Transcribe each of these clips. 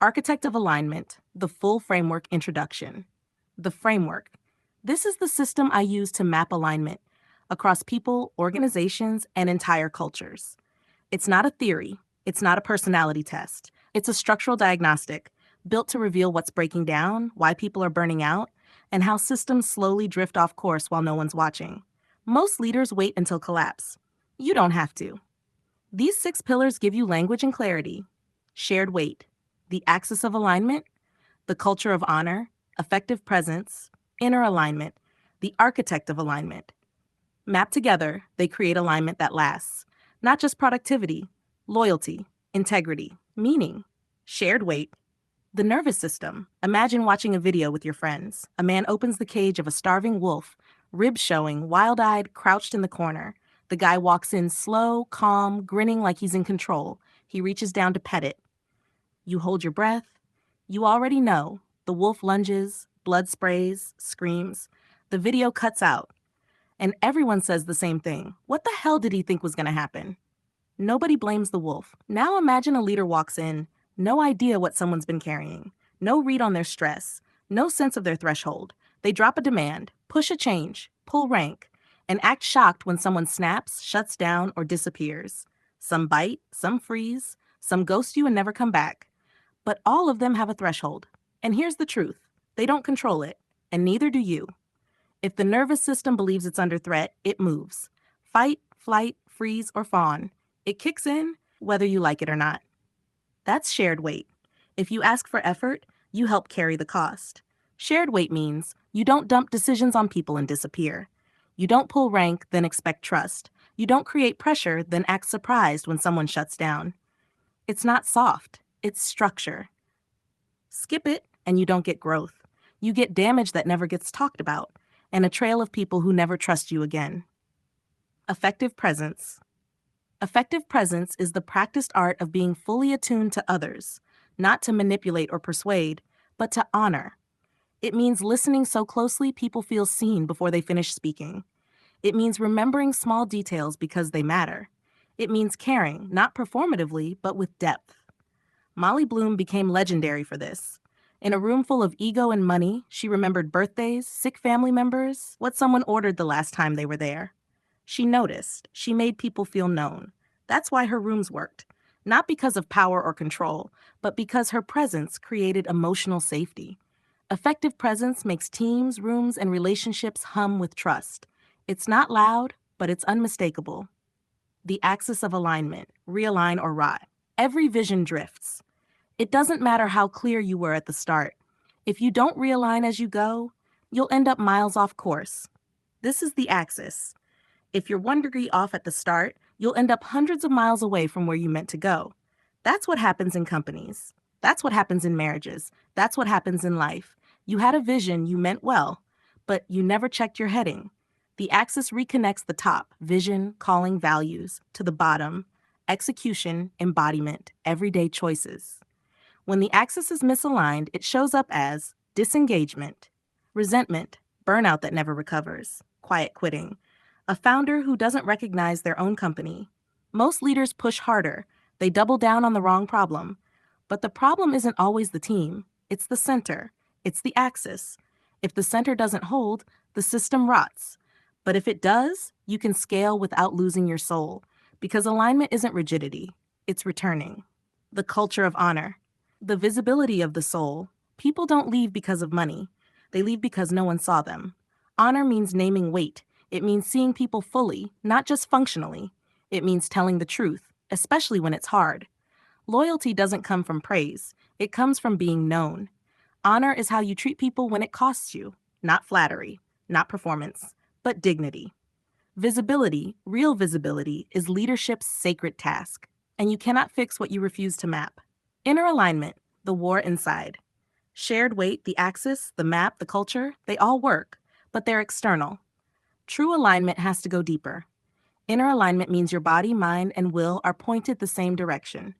Architect of Alignment, the full framework introduction. The framework. This is the system I use to map alignment across people, organizations, and entire cultures. It's not a theory. It's not a personality test. It's a structural diagnostic built to reveal what's breaking down, why people are burning out, and how systems slowly drift off course while no one's watching. Most leaders wait until collapse. You don't have to. These 6 pillars give you language and clarity. Shared weight, the axis of alignment, the culture of honor, effective presence, inner alignment, the architect of alignment. Mapped together, they create alignment that lasts. Not just productivity, loyalty, integrity, meaning. Shared weight. The nervous system. Imagine watching a video with your friends. A man opens the cage of a starving wolf, ribs showing, wild-eyed, crouched in the corner. The guy walks in slow, calm, grinning like he's in control. He reaches down to pet it. You hold your breath. You already know. The wolf lunges, blood sprays, screams. The video cuts out. And everyone says the same thing. What the hell did he think was going to happen? Nobody blames the wolf. Now imagine a leader walks in, no idea what someone's been carrying, no read on their stress, no sense of their threshold. They drop a demand, push a change, pull rank, and act shocked when someone snaps, shuts down, or disappears. Some bite, some freeze, some ghost you and never come back. But all of them have a threshold. And here's the truth. They don't control it, and neither do you. If the nervous system believes it's under threat, it moves. Fight, flight, freeze, or fawn. It kicks in, whether you like it or not. That's shared weight. If you ask for effort, you help carry the cost. Shared weight means you don't dump decisions on people and disappear. You don't pull rank, then expect trust. You don't create pressure, then act surprised when someone shuts down. It's not soft, it's structure. Skip it, and you don't get growth. You get damage that never gets talked about, and a trail of people who never trust you again. Effective presence. Effective presence is the practiced art of being fully attuned to others, not to manipulate or persuade, but to honor. It means listening so closely people feel seen before they finish speaking. It means remembering small details because they matter. It means caring, not performatively, but with depth. Molly Bloom became legendary for this. In a room full of ego and money, she remembered birthdays, sick family members, what someone ordered the last time they were there. She noticed. She made people feel known. That's why her rooms worked. Not because of power or control, but because her presence created emotional safety. Effective presence makes teams, rooms, and relationships hum with trust. It's not loud, but it's unmistakable. The axis of alignment, realign or rot. Every vision drifts. It doesn't matter how clear you were at the start. If you don't realign as you go, you'll end up miles off course. This is the axis. If you're 1 degree off at the start, you'll end up hundreds of miles away from where you meant to go. That's what happens in companies. That's what happens in marriages. That's what happens in life. You had a vision, you meant well, but you never checked your heading. The axis reconnects the top, vision, calling, values, to the bottom, execution, embodiment, everyday choices. When the axis is misaligned, it shows up as disengagement, resentment, burnout that never recovers, quiet quitting, a founder who doesn't recognize their own company. Most leaders push harder. They double down on the wrong problem. But the problem isn't always the team. It's the center. It's the axis. If the center doesn't hold, the system rots. But if it does, you can scale without losing your soul, because alignment isn't rigidity. It's returning. The culture of honor. The visibility of the soul. People don't leave because of money. They leave because no one saw them. Honor means naming weight. It means seeing people fully, not just functionally. It means telling the truth, especially when it's hard. Loyalty doesn't come from praise. It comes from being known. Honor is how you treat people when it costs you. Not flattery, not performance, but dignity. Visibility, real visibility, is leadership's sacred task. And you cannot fix what you refuse to map. Inner alignment, the war inside. Shared weight, the axis, the map, the culture, they all work, but they're external. True alignment has to go deeper. Inner alignment means your body, mind, and will are pointed the same direction.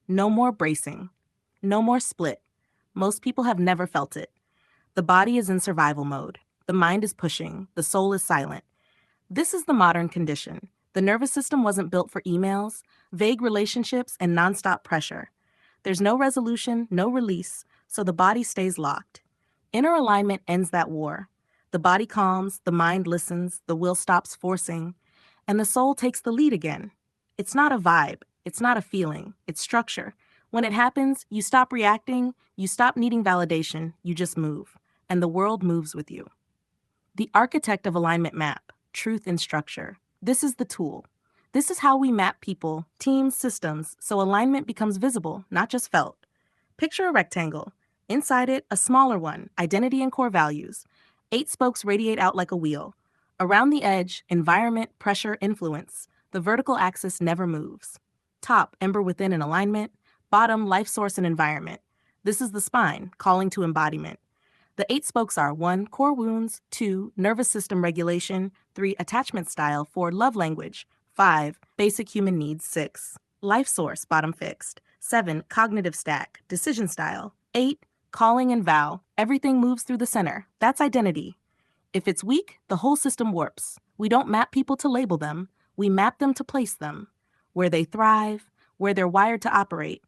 No more bracing. No more split. Most people have never felt it. The body is in survival mode. The mind is pushing. The soul is silent. This is the modern condition. The nervous system wasn't built for emails, vague relationships, and nonstop pressure. There's no resolution, no release, so the body stays locked. Inner alignment ends that war. The body calms, the mind listens, the will stops forcing, and the soul takes the lead again. It's not a vibe, it's not a feeling, it's structure. When it happens, you stop reacting, you stop needing validation, you just move, and the world moves with you. The architect of alignment map, truth in structure. This is the tool. This is how we map people, teams, systems, so alignment becomes visible, not just felt. Picture a rectangle. Inside it, a smaller one, identity and core values. 8 spokes radiate out like a wheel. Around the edge, environment, pressure, influence. The vertical axis never moves. Top, ember within and alignment. Bottom, life source and environment. This is the spine, calling to embodiment. The 8 spokes are 1. Core wounds, 2. Nervous system regulation, 3. Attachment style, 4. Love language, 5. Basic human needs, 6. Life source, bottom fixed, 7. Cognitive stack, decision style, 8. Calling and vow, everything moves through the center, that's identity. If it's weak, the whole system warps. We don't map people to label them, we map them to place them. Where they thrive, where they're wired to operate.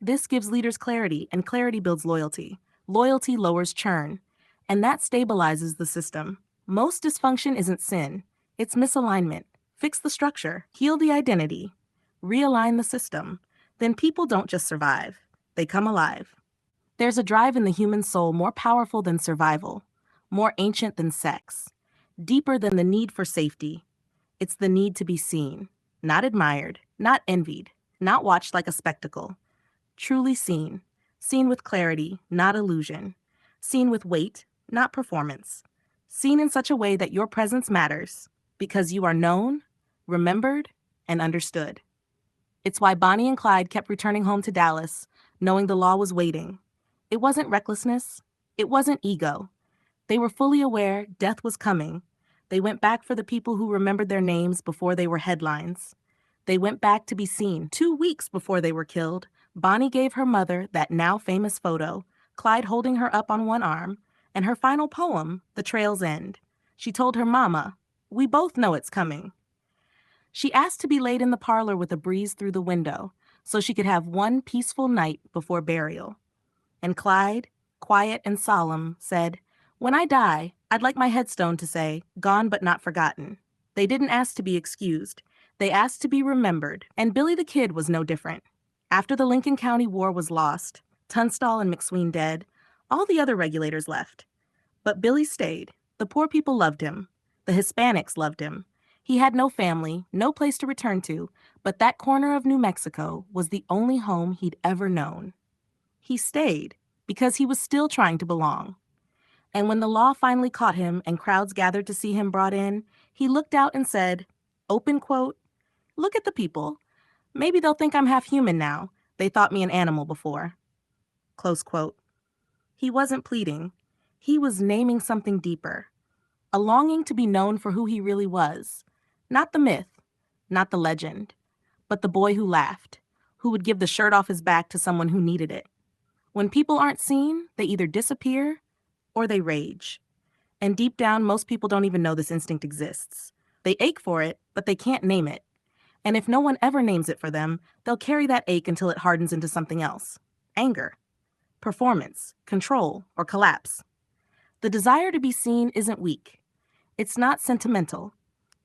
This gives leaders clarity, and clarity builds loyalty. Loyalty lowers churn, and that stabilizes the system. Most dysfunction isn't sin, it's misalignment. Fix the structure, heal the identity, realign the system. Then people don't just survive, they come alive. There's a drive in the human soul more powerful than survival, more ancient than sex, deeper than the need for safety. It's the need to be seen, not admired, not envied, not watched like a spectacle. Truly seen. Seen with clarity, not illusion. Seen with weight, not performance. Seen in such a way that your presence matters because you are known, remembered, and understood. It's why Bonnie and Clyde kept returning home to Dallas, knowing the law was waiting. It wasn't recklessness. It wasn't ego. They were fully aware death was coming. They went back for the people who remembered their names before they were headlines. They went back to be seen. 2 weeks before they were killed, Bonnie gave her mother that now famous photo, Clyde holding her up on one arm, and her final poem, The Trail's End. She told her mama, "We both know it's coming." She asked to be laid in the parlor with a breeze through the window, so she could have one peaceful night before burial. And Clyde, quiet and solemn, said, "When I die, I'd like my headstone to say, 'Gone but not forgotten.'" They didn't ask to be excused. They asked to be remembered, and Billy the Kid was no different. After the Lincoln County War was lost, Tunstall and McSween dead, all the other regulators left. But Billy stayed. The poor people loved him. The Hispanics loved him. He had no family, no place to return to, but that corner of New Mexico was the only home he'd ever known. He stayed because he was still trying to belong. And when the law finally caught him and crowds gathered to see him brought in, he looked out and said, open quote, "Look at the people. Maybe they'll think I'm half human now. They thought me an animal before." Close quote. He wasn't pleading. He was naming something deeper. A longing to be known for who he really was. Not the myth, not the legend, but the boy who laughed, who would give the shirt off his back to someone who needed it. When people aren't seen, they either disappear or they rage. And deep down, most people don't even know this instinct exists. They ache for it, but they can't name it. And if no one ever names it for them, they'll carry that ache until it hardens into something else. Anger, performance, control, or collapse. The desire to be seen isn't weak. It's not sentimental.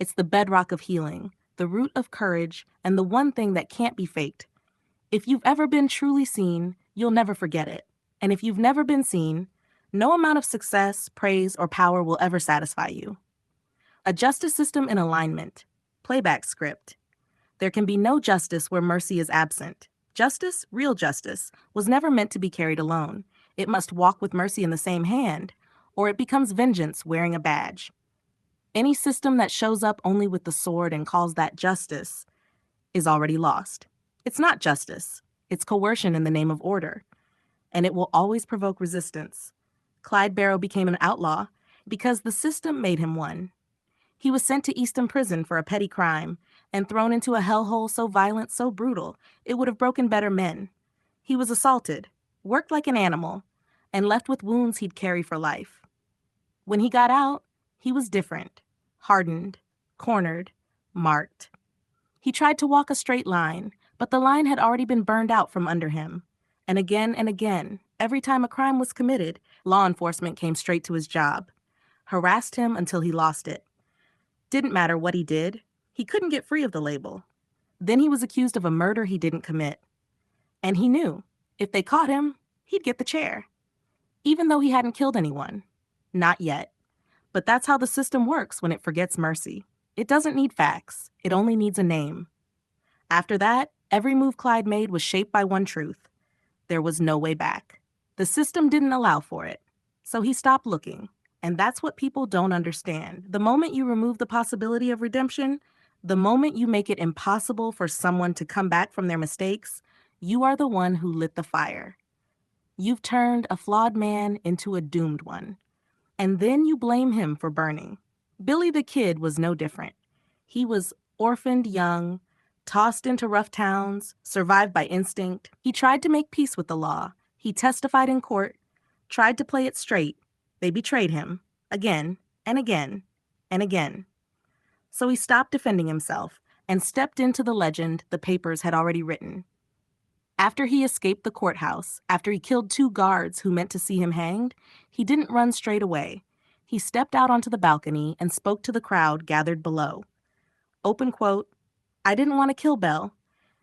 It's the bedrock of healing, the root of courage, and the one thing that can't be faked. If you've ever been truly seen, you'll never forget it. And if you've never been seen, no amount of success, praise, or power will ever satisfy you. A justice system in alignment. Playback script. There can be no justice where mercy is absent. Justice, real justice, was never meant to be carried alone. It must walk with mercy in the same hand, or it becomes vengeance wearing a badge. Any system that shows up only with the sword and calls that justice is already lost. It's not justice. It's coercion in the name of order. And it will always provoke resistance. Clyde Barrow became an outlaw because the system made him one. He was sent to Easton Prison for a petty crime and thrown into a hellhole so violent, so brutal, it would have broken better men. He was assaulted, worked like an animal, and left with wounds he'd carry for life. When he got out, he was different, hardened, cornered, marked. He tried to walk a straight line, but the line had already been burned out from under him. And again, every time a crime was committed, law enforcement came straight to his job, harassed him until he lost it. Didn't matter what he did, he couldn't get free of the label. Then he was accused of a murder he didn't commit. And he knew, if they caught him, he'd get the chair. Even though he hadn't killed anyone. Not yet. But that's how the system works when it forgets mercy. It doesn't need facts. It only needs a name. After that, every move Clyde made was shaped by one truth. There was no way back. The system didn't allow for it. So he stopped looking. And that's what people don't understand. The moment you remove the possibility of redemption, the moment you make it impossible for someone to come back from their mistakes, you are the one who lit the fire. You've turned a flawed man into a doomed one. And then you blame him for burning. Billy the Kid was no different. He was orphaned young, tossed into rough towns, survived by instinct. He tried to make peace with the law. He testified in court, tried to play it straight. They betrayed him, again and again and again. So he stopped defending himself and stepped into the legend the papers had already written. After he escaped the courthouse, after he killed 2 guards who meant to see him hanged, he didn't run straight away. He stepped out onto the balcony and spoke to the crowd gathered below. Open quote, "I didn't want to kill Belle,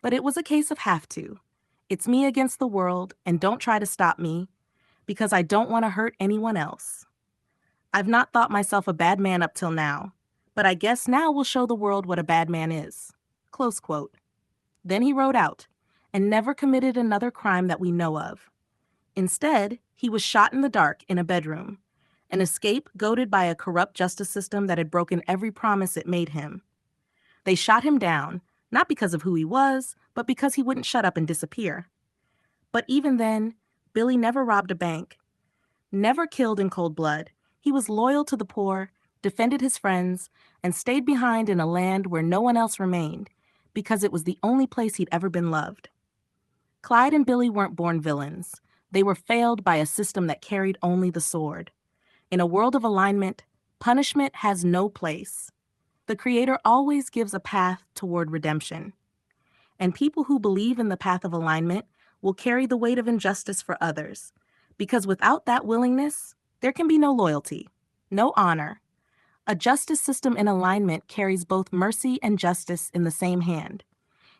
but it was a case of have to. It's me against the world, and don't try to stop me, because I don't want to hurt anyone else. I've not thought myself a bad man up till now, but I guess now we'll show the world what a bad man is." Close quote. Then he rode out and never committed another crime that we know of. Instead, he was shot in the dark in a bedroom, an escape goaded by a corrupt justice system that had broken every promise it made him. They shot him down, not because of who he was, but because he wouldn't shut up and disappear. But even then, Billy never robbed a bank, never killed in cold blood. He was loyal to the poor, defended his friends, and stayed behind in a land where no one else remained, because it was the only place he'd ever been loved. Clyde and Billy weren't born villains. They were failed by a system that carried only the sword. In a world of alignment, punishment has no place. The Creator always gives a path toward redemption. And people who believe in the path of alignment will carry the weight of injustice for others. Because without that willingness, there can be no loyalty, no honor. A justice system in alignment carries both mercy and justice in the same hand.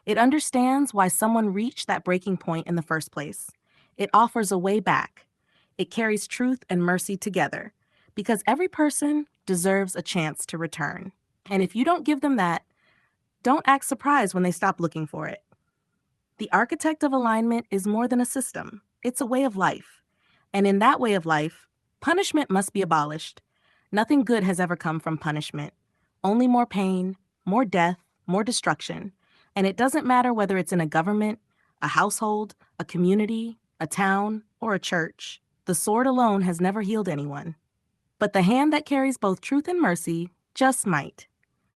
It understands why someone reached that breaking point in the first place. It offers a way back. It carries truth and mercy together, because every person deserves a chance to return. And if you don't give them that, don't act surprised when they stop looking for it. The architect of alignment is more than a system. It's a way of life. And in that way of life, punishment must be abolished. Nothing good has ever come from punishment. Only more pain, more death, more destruction. And it doesn't matter whether it's in a government, a household, a community, a town, or a church. The sword alone has never healed anyone. But the hand that carries both truth and mercy just might.